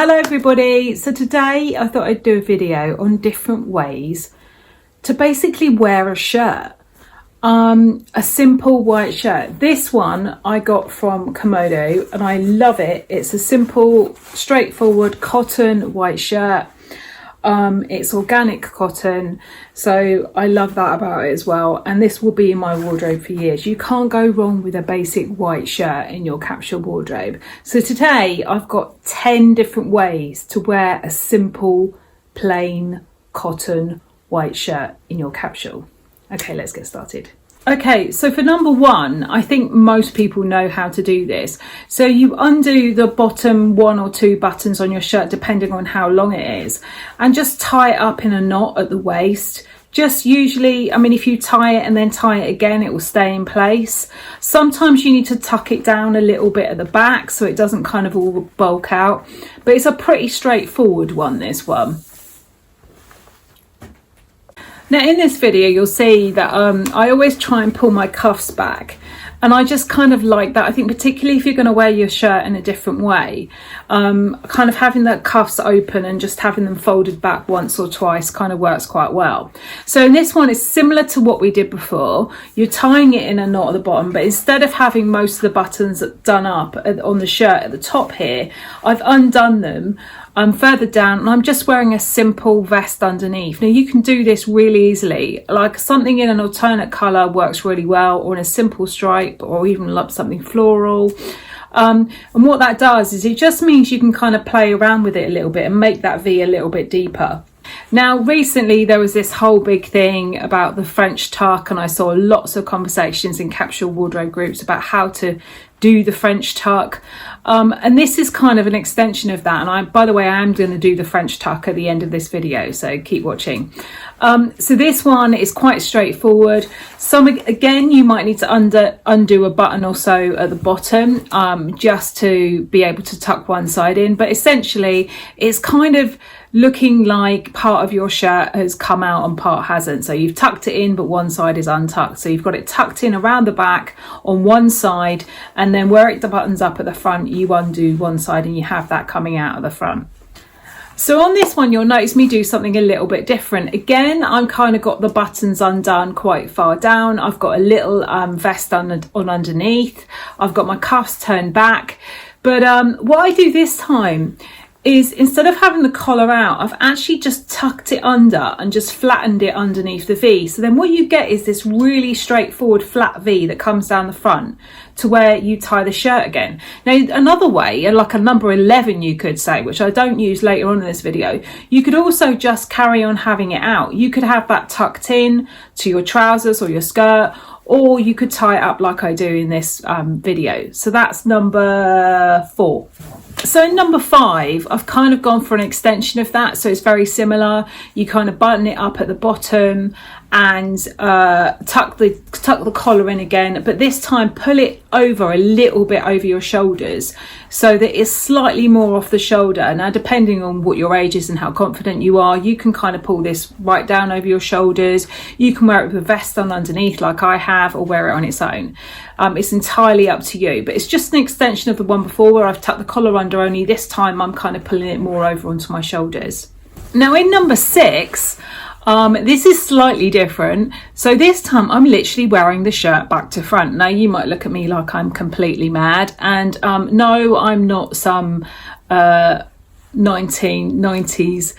Hello everybody, so today I thought I'd do a video on different ways to basically wear a shirt, a simple white shirt. This one I got from Komodo and I love it. It's a simple, straightforward cotton white shirt. It's organic cotton, so I love that about it as well, and this will be in my wardrobe for years. You can't go wrong with a basic white shirt in your capsule wardrobe. So today I've got 10 different ways to wear a simple plain cotton white shirt in your capsule. Okay, let's get started. Okay, so for number one, I think most people know how to do this. So you undo the bottom 1 or 2 buttons on your shirt, depending on how long it is, and just tie it up in a knot at the waist. Just usually, I mean, if you tie it and then tie it again, it will stay in place. Sometimes you need to tuck it down a little bit at the back so it doesn't kind of all bulk out. But it's a pretty straightforward one, this one. Now in this video you'll see that I always try and pull my cuffs back, and I just kind of like that. I think particularly if you're going to wear your shirt in a different way, kind of having the cuffs open and just having them folded back once or twice kind of works quite well. So in this one it's similar to what we did before. You're tying it in a knot at the bottom, but instead of having most of the buttons done up on the shirt at the top here, I've undone them further down, and I'm just wearing a simple vest underneath. Now you can do this really easily, like something in an alternate colour works really well, or in a simple stripe, or even something floral. And what that does is it just means you can kind of play around with it a little bit and make that V a little bit deeper. Now recently there was this whole big thing about the French tuck, and I saw lots of conversations in capsule wardrobe groups about how to do the French tuck, and this is kind of an extension of that. And by the way, I am going to do the French tuck at the end of this video, so keep watching. So this one is quite straightforward. Again, you might need to undo a button or so at the bottom just to be able to tuck one side in, but essentially it's kind of looking like part of your shirt has come out and part hasn't. So you've tucked it in, but one side is untucked. So you've got it tucked in around the back on one side, and then where it buttons up at the front, you undo one side and you have that coming out of the front. So on this one, you'll notice me do something a little bit different. Again, I've kind of got the buttons undone quite far down. I've got a little vest on underneath. I've got my cuffs turned back. But what I do this time is, instead of having the collar out, I've actually just tucked it under and just flattened it underneath the V. So then what you get is this really straightforward flat V that comes down the front to where you tie the shirt again. Now another way, like a number 11 you could say, which I don't use later on in this video, you could also just carry on having it out. You could have that tucked in to your trousers or your skirt, or you could tie it up like I do in this video. So that's number 4. So in number 5, I've kind of gone for an extension of that. So it's very similar. You kind of button it up at the bottom and tuck the collar in again, but this time pull it over a little bit over your shoulders so that it's slightly more off the shoulder. Now depending on what your age is and how confident you are, you can kind of pull this right down over your shoulders. You can wear it with a vest on underneath like I have, or wear it on its own. It's entirely up to you, but it's just an extension of the one before where I've tucked the collar under, only this time I'm kind of pulling it more over onto my shoulders. Now in number 6, this is slightly different. So this time I'm literally wearing the shirt back to front. Now you might look at me like I'm completely mad, and no, I'm not some 1990s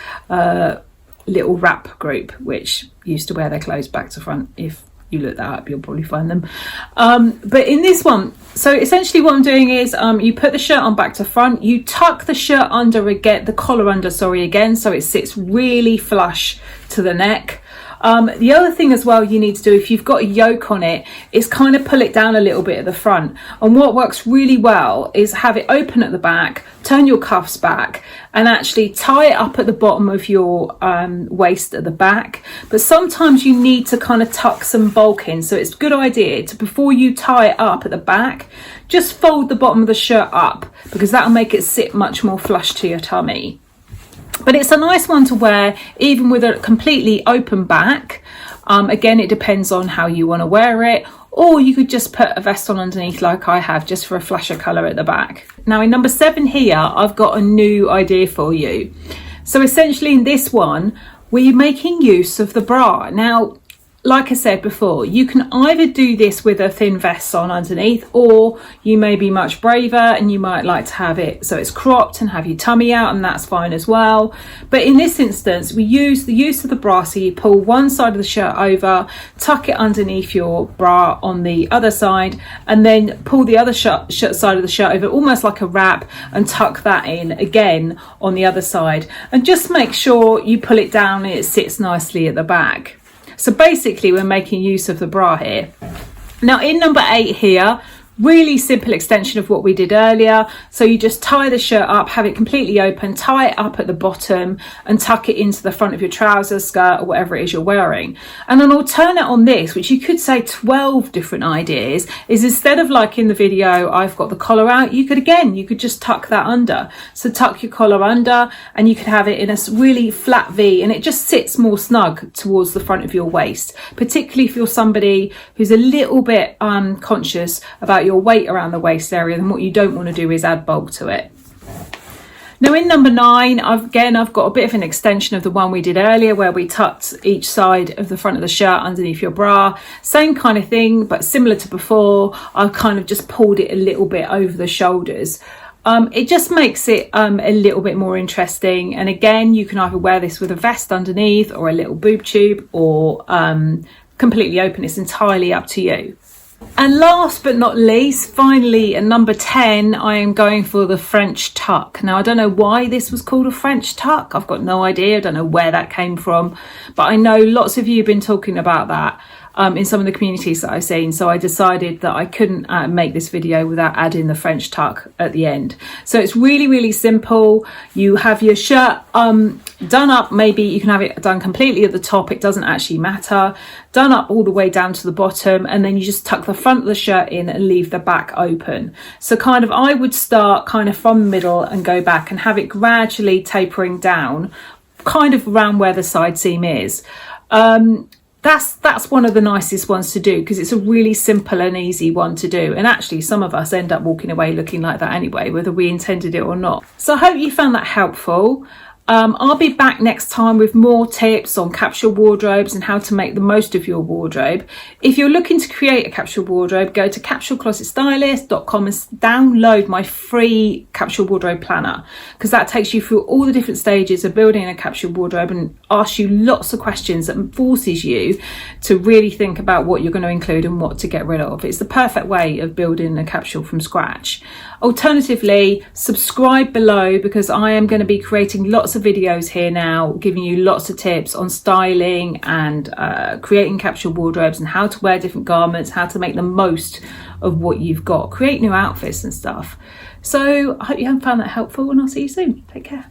little rap group which used to wear their clothes back to front. If you look that up, you'll probably find them. But in this one, so essentially what I'm doing is you put the shirt on back to front, you tuck the shirt under again, the collar under, sorry, again, so it sits really flush to the neck. The other thing as well you need to do, if you've got a yoke on it, is kind of pull it down a little bit at the front. And what works really well is have it open at the back, turn your cuffs back, and actually tie it up at the bottom of your waist at the back. But sometimes you need to kind of tuck some bulk in, so it's a good idea to, before you tie it up at the back, just fold the bottom of the shirt up, because that'll make it sit much more flush to your tummy. But it's a nice one to wear even with a completely open back. Again, it depends on how you want to wear it, or you could just put a vest on underneath like I have, just for a flash of colour at the back. Now in number 7 here, I've got a new idea for you. So essentially in this one, we're making use of the bra. Now, like I said before, you can either do this with a thin vest on underneath, or you may be much braver and you might like to have it so it's cropped and have your tummy out, and that's fine as well. But in this instance, we use the use of the bra, so you pull one side of the shirt over, tuck it underneath your bra on the other side, and then pull the other side of the shirt over almost like a wrap and tuck that in again on the other side, and just make sure you pull it down and it sits nicely at the back. So basically we're making use of the bra here. Now in number 8 here, really simple extension of what we did earlier. So you just tie the shirt up, have it completely open, tie it up at the bottom and tuck it into the front of your trousers, skirt, or whatever it is you're wearing. And an alternate on this, which you could say 12 different ideas, is instead of like in the video I've got the collar out, you could just tuck that under. So tuck your collar under and you could have it in a really flat V, and it just sits more snug towards the front of your waist, particularly if you're somebody who's a little bit conscious about your weight around the waist area. Then what you don't want to do is add bulk to it. Now in number 9, I've got a bit of an extension of the one we did earlier, where we tucked each side of the front of the shirt underneath your bra. Same kind of thing, but similar to before, I've kind of just pulled it a little bit over the shoulders. It just makes it a little bit more interesting. And again, you can either wear this with a vest underneath or a little boob tube, or completely open. It's entirely up to you. And last but not least, finally, at number 10, I am going for the French tuck. Now, I don't know why this was called a French tuck. I've got no idea. I don't know where that came from. But I know lots of you have been talking about that in some of the communities that I've seen. So I decided that I couldn't make this video without adding the French tuck at the end. So it's really, really simple. You have your shirt done up. Maybe you can have it done completely at the top. It doesn't actually matter. Done up all the way down to the bottom, and then you just tuck the front of the shirt in and leave the back open. So kind of I would start kind of from the middle and go back and have it gradually tapering down, kind of around where the side seam is. That's one of the nicest ones to do, because it's a really simple and easy one to do. And actually some of us end up walking away looking like that anyway, whether we intended it or not. So I hope you found that helpful. I'll be back next time with more tips on capsule wardrobes and how to make the most of your wardrobe. If you're looking to create a capsule wardrobe, go to capsuleclosetstylist.com and download my free capsule wardrobe planner, because that takes you through all the different stages of building a capsule wardrobe and asks you lots of questions and forces you to really think about what you're going to include and what to get rid of. It's the perfect way of building a capsule from scratch. Alternatively, subscribe below, because I am going to be creating lots of videos here now, giving you lots of tips on styling and creating capsule wardrobes and how to wear different garments, how to make the most of what you've got, create new outfits and stuff. So I hope you have found that helpful, and I'll see you soon. Take care.